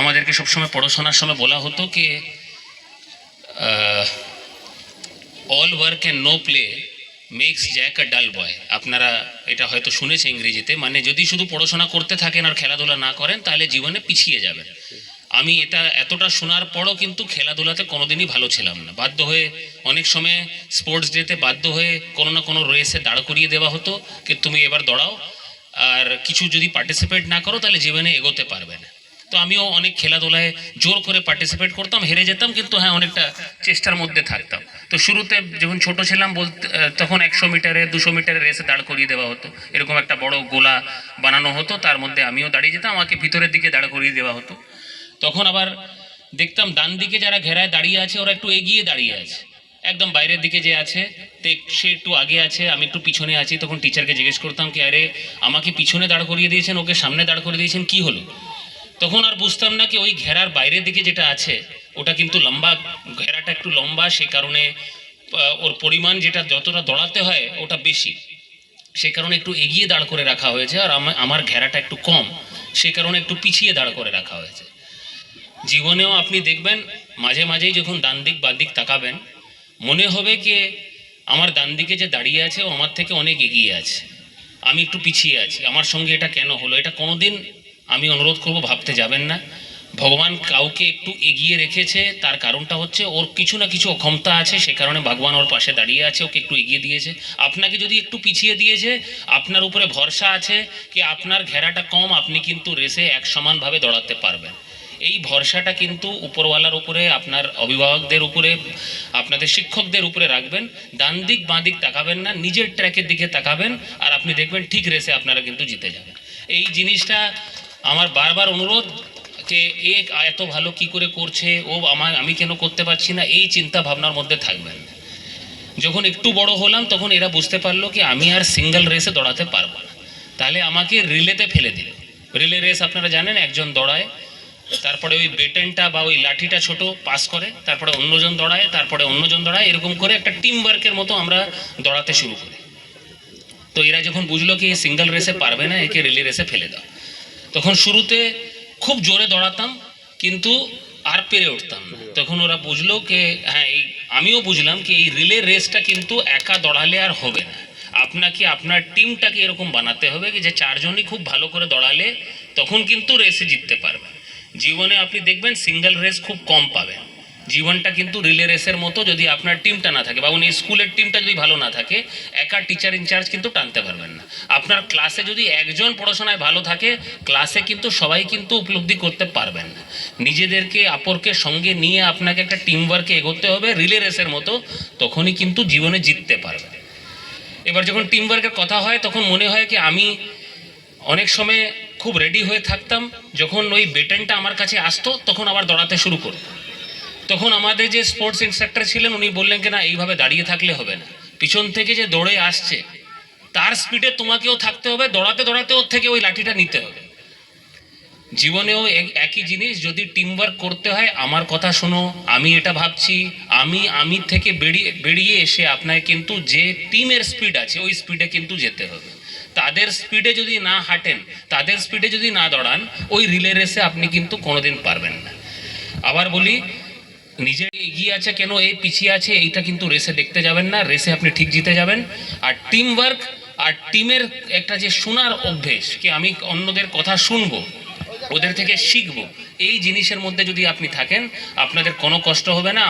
আমাদেরকে সবসময় পড়াশোনার সময় বলা হতো কি all work and no play makes Jack a dull boy. আপনারা এটা হয়তো শুনেছে ইংরেজিতে, মানে যদি শুধু পড়াশোনা করতে থাকেন আর খেলাধুলা না করেন তাহলে জীবনে পিছিয়ে যাবেন। আমি এটা এতটা শোনার পরও কিন্তু খেলাধুলাতে কোনোদিনই ভালো ছিলাম না। বাধ্য হয়ে অনেক সময় স্পোর্টস ডেতে বাধ্য হয়ে কোনো না কোনো রেসে দাঁড় করিয়ে দেওয়া হতো কি তুমি এবার দৌড়াও, আর কিছু যদি পার্টিসিপেট না করো তাহলে জীবনে এগোতে পারবে না। তো আমিও অনেক খেলাধুলায় জোর করে পার্টিসিপেট করতাম, হেরে যেতাম, কিন্তু হ্যাঁ অনেকটা চেষ্টার মধ্যে থাকতাম। তো শুরুতে যখন ছোট ছিলাম তখন 100 মিটারে 200 মিটারে রেসে দাঁড় করিয়ে দেওয়া হতো। এরকম একটা বড় গোলা বানানো হতো, তার মধ্যে আমিও দাঁড়িয়ে যেতাম, আমাকে ভিতরের দিকে দাঁড় করিয়ে দেওয়া হতো। তখন আবার দেখতাম ডান দিকে যারা ঘেরায় দাঁড়িয়ে আছে ওরা একটু এগিয়ে দাঁড়িয়ে আছে, একদম বাইরের দিকে যে আছে সে একটু আগে আছে, আমি একটু পিছনে আছি। তখন টিচারকে জিজ্ঞেস করতাম কি আরে আমাকে পিছনে দাঁড় করিয়ে দিয়েছেন, ওকে সামনে দাঁড় করিয়ে দিয়েছেন, কি হলো? তখন আর বুঝতাম না কি ওই ঘেরার বাইরের দিকে যেটা আছে ওটা কিন্তু লম্বা, ঘেরাটা একটু লম্বা, সে কারণে ওর পরিমাণ যেটা যতটা দৌড়াতে হয় ওটা বেশি, সে কারণে একটু এগিয়ে দাঁড় করে রাখা হয়েছে। আর আমার ঘেরাটা একটু কম, সে কারণে একটু পিছিয়ে দাঁড় করে রাখা হয়েছে। জীবনেও আপনি দেখবেন মাঝে মাঝেই যখন ডান দিক বাঁ দিক তাকাবেন মনে হবে কি আমার ডান দিকে যে দাঁড়িয়ে আছে ও আমার থেকে অনেক এগিয়ে আছে, আমি একটু পিছিয়ে আছি, আমার সঙ্গে এটা কেন হলো? এটা কোনোদিন, আমি অনুরোধ করব, ভাবতে যাবেন না। ভগবান কাউকে একটু এগিয়ে রেখেছে, তার কারণটা হচ্ছে ওর কিছু না কিছু অক্ষমতা আছে, সে কারণে ভগবান ওর পাশে দাঁড়িয়ে আছে, ওকে একটু এগিয়ে দিয়েছে। আপনাকে যদি একটু পিছিয়ে দিয়েছে, আপনার উপরে ভরসা আছে কি আপনার ঘেরাটা কম, আপনি কিন্তু রেসে এক সমানভাবে দৌড়াতে পারবেন। এই ভরসাটা কিন্তু উপরওয়ালার উপরে, আপনার অভিভাবকদের উপরে, আপনাদের শিক্ষকদের উপরে রাখবেন। ডান দিক বাঁ দিক তাকাবেন না, নিজের ট্র্যাকের দিকে তাকাবেন, আর আপনি দেখবেন ঠিক রেসে আপনারা কিন্তু জিতে যাবেন। এই জিনিসটা আমার বারবার অনুরোধ যে এ এত ভালো কি করে করছে, ও আমি কেন করতে পারছি না, এই চিন্তা ভাবনার মধ্যে থাকবেন। যখন একটু বড় হলাম তখন এরা বুঝতে পারলো কি আমি আর সিঙ্গেল রেসে দৌড়াতে পারবো না, তাহলে আমাকে রিলেতে ফেলে দিল। রিলে রেস আপনারা জানেন, একজন দৌড়ায়, তারপরে ওই বেটেনটা বা ওই লাঠিটা ছোট পাস করে, তারপরে অন্যজন দৌড়ায়, তারপরে অন্যজন দৌড়ায়, এরকম করে একটা টিম ওয়ার্কের মতো আমরা দৌড়াতে শুরু করি। তো এরা যখন বুঝলো কি সিঙ্গেল রেসে পারবে না, একে রিলে রেসে ফেলে দাও, তখন শুরুতে খুব জোরে দৌড়াতাম কিন্তু আর পেরে উঠতাম না। তখন ওরা বুঝলো কি হ্যাঁ, এই আমিও বুঝলাম কি এই রিলে রেসটা কিন্তু একা দৌড়ালে আর হবে না, আপনাকে আপনার টিমটাকে এরকম বানাতে হবে কি যে চারজনই খুব ভালো করে দৌড়ালে তখন কিন্তু রেসে জিততে পারবে। জীবনে আপনি দেখবেন সিঙ্গেল রেস খুব কম পাবেন, জীবনটা কিন্তু রিলে রেসের মতো। যদি আপনার টিমটা না থাকে বা উনি স্কুলের টিমটা যদি ভালো না থাকে, একা টিচার ইনচার্জ কিন্তু টানতে পারবেন না। আপনার ক্লাসে যদি একজন পড়াশোনায় ভালো থাকে, ক্লাসে কিন্তু সবাই কিন্তু উপলব্ধি করতে পারবেন না। নিজেদেরকে অপরকে সঙ্গে নিয়ে আপনাকে একটা টিম ওয়ার্কে এগোতে হবে রিলে রেসের মতো, তখনই কিন্তু জীবনে জিততে পারবে। এবার যখন টিম ওয়ার্কের কথা হয় তখন মনে হয় কি আমি অনেক সময় খুব রেডি হয়ে থাকতাম, যখন ওই বেটেনটা আমার কাছে আসতো তখন আবার দৌড়াতে শুরু করতো। তখন আমাদের যে স্পোর্টস ইন্সট্রাক্টর ছিলেন উনি বললেন কি না এইভাবে দাঁড়িয়ে থাকলে হবে না, পিছন থেকে যে দৌড়ে আসছে তার স্পিডে তোমাকেও থাকতে হবে, দৌড়াতে দৌড়াতে ওর থেকে ওই লাঠিটা নিতে হবে। জীবনেও একই জিনিস, যদি টিম ওয়ার্ক করতে হয় আমার কথা শোনো, আমি এটা ভাবছি, আমি থেকে বেরিয়ে এসে আপনাকে কিন্তু যে টিমের স্পিড আছে ওই স্পিডে কিন্তু যেতে হবে। তাদের স্পিডে যদি না হাঁটেন, তাদের স্পিডে যদি না দৌড়ান, ওই রিলে রেসে আপনি কিন্তু কোনোদিন পারবেন না। আবার বলি, নিজে এগিয়ে আছে কেন এই পিছিয়ে আছে এইটা কিন্তু রেসে দেখতে যাবেন না, রেসে আপনি ঠিক জিতে যাবেন। আর টিম ওয়ার্ক আর টিমের একটা যে শোনার অভ্যেস, কি আমি অন্যদের কথা শুনবো, ওদের থেকে শিখবো, এই জিনিসের মধ্যে যদি আপনি থাকেন আপনাদের কোনো কষ্ট হবে না।